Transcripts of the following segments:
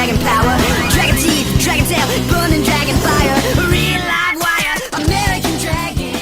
dragon power, dragon teeth, dragon tail, burning dragon fire, real live wire, American dragon.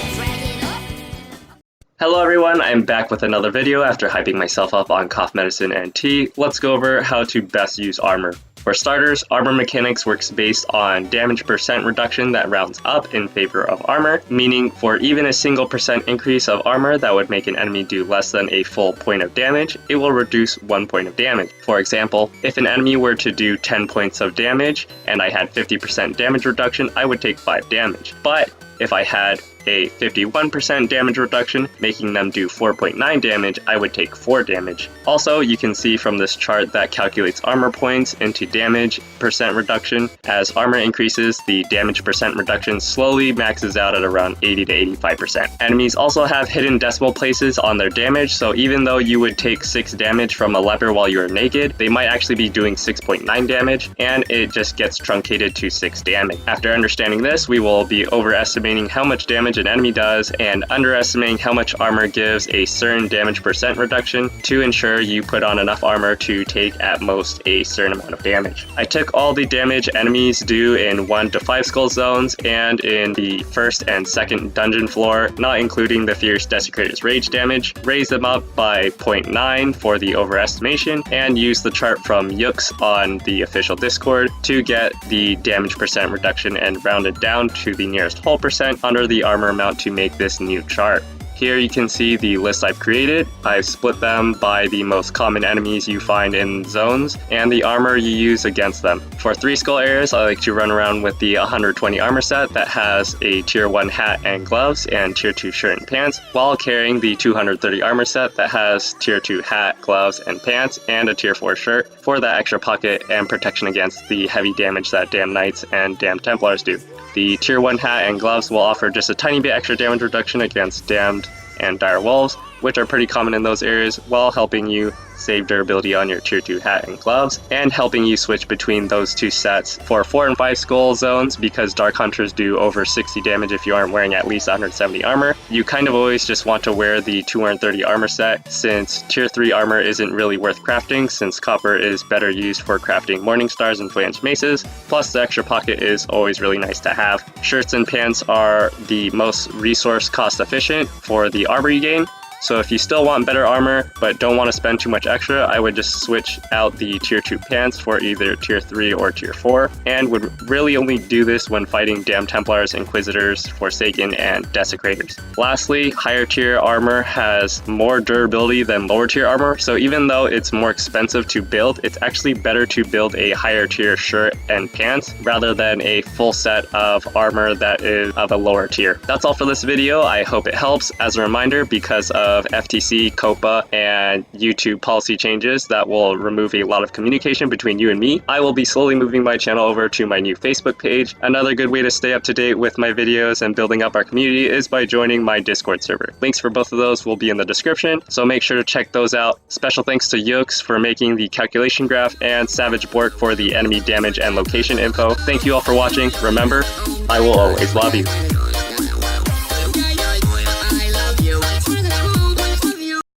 Hello everyone, I'm back with another video after hyping myself up on cough medicine and tea. Let's go over how to best use armor. For starters, armor mechanics works based on damage percent reduction that rounds up in favor of armor, meaning for even a single percent increase of armor that would make an enemy do less than a full point of damage, it will reduce 1 point of damage. For example, if an enemy were to do 10 points of damage and I had 50% damage reduction, I would take 5 damage. But if I had a 51% damage reduction, making them do 4.9 damage, I would take 4 damage. Also, you can see from this chart that calculates armor points into damage percent reduction. As armor increases, the damage percent reduction slowly maxes out at around 80 to 85%. Enemies also have hidden decimal places on their damage, so even though you would take 6 damage from a leper while you're naked, they might actually be doing 6.9 damage, and it just gets truncated to 6 damage. After understanding this, we will be overestimating how much damage an enemy does and underestimating how much armor gives a certain damage percent reduction to ensure you put on enough armor to take at most a certain amount of damage. I took all the damage enemies do in 1 to 5 skull zones and in the first and second dungeon floor, not including the Fierce Desecrator's rage damage, raised them up by 0.9 for the overestimation, and used the chart from Yooks on the official Discord to get the damage percent reduction and rounded down to the nearest whole percent under the armor amount to make this new chart. Here you can see the list I've created. I've split them by the most common enemies you find in zones and the armor you use against them. For 3 skull areas, I like to run around with the 120 armor set that has a tier 1 hat and gloves and tier 2 shirt and pants, while carrying the 230 armor set that has tier 2 hat, gloves, and pants, and a tier 4 shirt for that extra pocket and protection against the heavy damage that Damned Knights and Damned Templars do. The tier 1 hat and gloves will offer just a tiny bit extra damage reduction against Damned and Dire Wolves, which are pretty common in those areas, while helping you save durability on your tier 2 hat and gloves, and helping you switch between those 2 sets. For 4 and 5 skull zones, because Dark Hunters do over 60 damage if you aren't wearing at least 170 armor, you kind of always just want to wear the 230 armor set, since tier 3 armor isn't really worth crafting, since copper is better used for crafting morning stars and flanged maces, plus the extra pocket is always really nice to have. Shirts and pants are the most resource cost efficient for the armor you gain. So if you still want better armor, but don't want to spend too much extra, I would just switch out the tier 2 pants for either tier 3 or tier 4, and would really only do this when fighting Damned Templars, Inquisitors, Forsaken, and Desecrators. Lastly, higher tier armor has more durability than lower tier armor, so even though it's more expensive to build, it's actually better to build a higher tier shirt and pants rather than a full set of armor that is of a lower tier. That's all for this video. I hope it helps. As a reminder, because of FTC, COPPA, and YouTube policy changes that will remove a lot of communication between you and me, I will be slowly moving my channel over to my new Facebook page. Another good way to stay up to date with my videos and building up our community is by joining my Discord server. Links for both of those will be in the description, so make sure to check those out. Special thanks to Yooks for making the calculation graph and Savage Bork for the enemy damage and location info. Thank you all for watching. Remember, I will always love you.